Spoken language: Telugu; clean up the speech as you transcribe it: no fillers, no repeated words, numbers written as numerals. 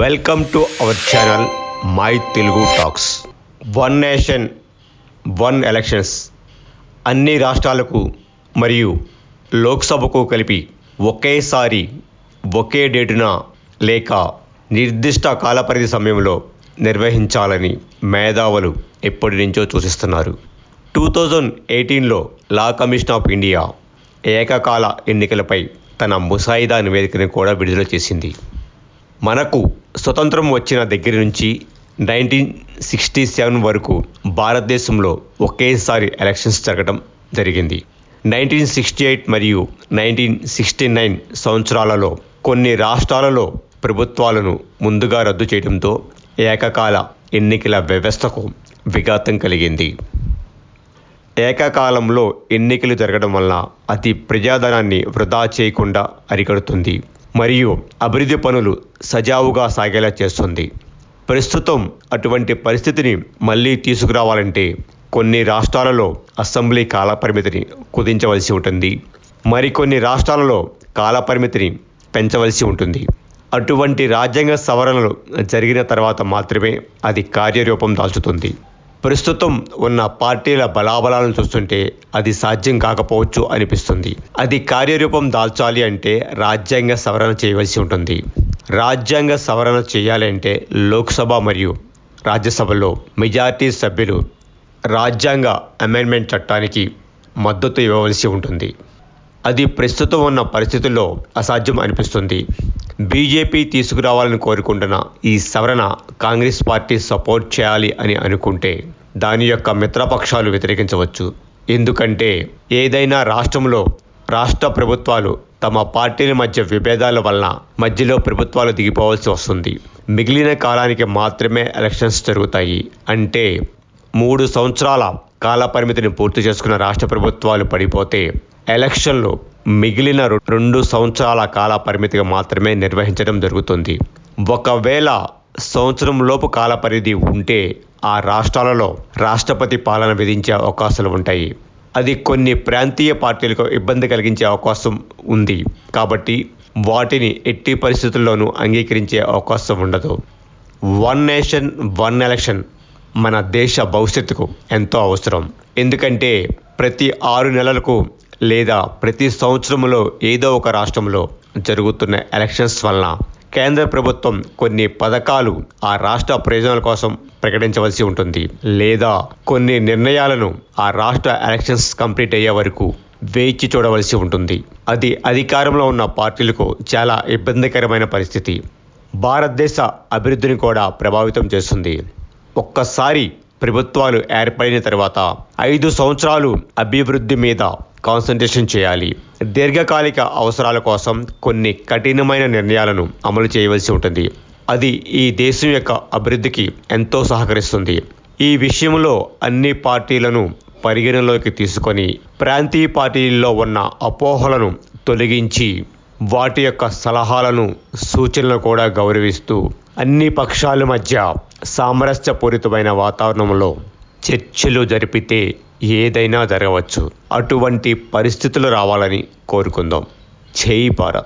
Welcome to our channel my Telugu talks. One nation one elections అన్ని రాష్ట్రాలకు మరియు లోక్సభకు కలిపి ఒకేసారి ఒకే డేటున లేక నిర్దిష్ట కాలపరిధి సమయంలో నిర్వహించాలని మేధావులు ఎప్పటి నుంచో సూచిస్తున్నారు. 2018లో లా కమిషన్ ఆఫ్ ఇండియా ఏకకాల ఎన్నికలపై తన ముసాయిదా నివేదికను కూడా విడుదల చేసింది. మనకు స్వతంత్రం వచ్చిన దగ్గర నుంచి 1967 వరకు భారతదేశంలో ఒకేసారి ఎలక్షన్స్ జరగడం జరిగింది. 1968 మరియు 1969 సంవత్సరాలలో కొన్ని రాష్ట్రాలలో ప్రభుత్వాలను ముందుగా రద్దు చేయడంతో ఏకకాల ఎన్నికల వ్యవస్థకు విఘాతం కలిగింది. ఏకకాలంలో ఎన్నికలు జరగడం వల్ల అది ప్రజాధనాన్ని వృధా చేయకుండా అరికడుతుంది మరియు అభివృద్ధి పనులు సజావుగా సాగేలా చేస్తుంది. ప్రస్తుతం అటువంటి పరిస్థితిని మళ్ళీ తీసుకురావాలంటే కొన్ని రాష్ట్రాలలో అసెంబ్లీ కాలపరిమితిని కుదించవలసి ఉంటుంది. మరికొన్ని రాష్ట్రాలలో కాలపరిమితిని పెంచవలసి ఉంటుంది. అటువంటి రాజ్యాంగ సవరణలు జరిగిన తర్వాత మాత్రమే అది కార్యరూపం దాల్చుతుంది. ప్రస్తుతం ఉన్న పార్టీల బలాబలాలను చూస్తుంటే అది సాధ్యం కాకపోవచ్చు అనిపిస్తుంది. అది కార్యరూపం దాల్చాలి అంటే రాజ్యాంగ సవరణ చేయవలసి ఉంటుంది. రాజ్యాంగ సవరణ చేయాలి అంటే లోక్సభ మరియు రాజ్యసభలో మెజారిటీ సభ్యులు రాజ్యాంగ అమెండ్మెంట్ చట్టానికి మద్దతు ఇవ్వవలసి ఉంటుంది. అది ప్రస్తుతం ఉన్న పరిస్థితుల్లో అసాధ్యం అనిపిస్తుంది. బీజేపీ తీసుకురావాలని కోరుకుంటున్న ఈ సవరణ కాంగ్రెస్ పార్టీ సపోర్ట్ చేయాలి అని అనుకుంటే దాని యొక్క మిత్రపక్షాలు వ్యతిరేకించవచ్చు. ఎందుకంటే ఏదైనా రాష్ట్రంలో రాష్ట్ర ప్రభుత్వాలు తమ పార్టీల మధ్య విభేదాల వలన మధ్యలో ప్రభుత్వాలు దిగిపోవాల్సి వస్తుంది. మిగిలిన కాలానికి మాత్రమే ఎలక్షన్స్ జరుగుతాయి. అంటే 3 సంవత్సరాల కాల పరిమితిని పూర్తి చేసుకున్న రాష్ట్ర ప్రభుత్వాలు పడిపోతే ఎలక్షన్లు మిగిలిన 2 సంవత్సరాల కాల పరిమితిగా మాత్రమే నిర్వహించడం జరుగుతుంది. ఒకవేళ సంవత్సరంలోపు కాల పరిధి ఉంటే ఆ రాష్ట్రాలలో రాష్ట్రపతి పాలన విధించే అవకాశాలు ఉంటాయి. అది కొన్ని ప్రాంతీయ పార్టీలకు ఇబ్బంది కలిగించే అవకాశం ఉంది. కాబట్టి వాటిని ఎట్టి పరిస్థితుల్లోనూ అంగీకరించే అవకాశం ఉండదు. వన్ నేషన్ వన్ ఎలక్షన్ మన దేశ భవిష్యత్తుకు ఎంతో అవసరం. ఎందుకంటే ప్రతి 6 నెలలకు లేదా ప్రతి సంవత్సరంలో ఏదో ఒక రాష్ట్రంలో జరుగుతున్న ఎలక్షన్స్ వలన కేంద్ర ప్రభుత్వం కొన్ని పథకాలు ఆ రాష్ట్ర ప్రయోజనాల కోసం ప్రకటించవలసి ఉంటుంది. లేదా కొన్ని నిర్ణయాలను ఆ రాష్ట్ర ఎలక్షన్స్ కంప్లీట్ అయ్యే వరకు వేచి చూడవలసి ఉంటుంది. అది అధికారంలో ఉన్న పార్టీలకు చాలా ఇబ్బందికరమైన పరిస్థితి. భారతదేశ అభివృద్ధిని కూడా ప్రభావితం చేస్తుంది. ఒక్కసారి ప్రభుత్వాలు ఏర్పడిన తర్వాత 5 సంవత్సరాలు అభివృద్ధి మీద కాన్సంట్రేషన్ చేయాలి. దీర్ఘకాలిక అవసరాల కోసం కొన్ని కఠినమైన నిర్ణయాలను అమలు చేయవలసి ఉంటుంది. అది ఈ దేశం యొక్క అభివృద్ధికి ఎంతో సహకరిస్తుంది. ఈ విషయంలో అన్ని పార్టీలను పరిగణలోకి తీసుకొని ప్రాంతీయ పార్టీల్లో ఉన్న అపోహలను తొలగించి వాటి యొక్క సలహాలను సూచనలను కూడా గౌరవిస్తూ అన్ని పక్షాల మధ్య సామరస్యపూరితమైన వాతావరణంలో చర్చలు జరిపితే ఏదైనా జరగవచ్చు. అటువంటి పరిస్థితులు రావాలని కోరుకుందాం. జై భారత్.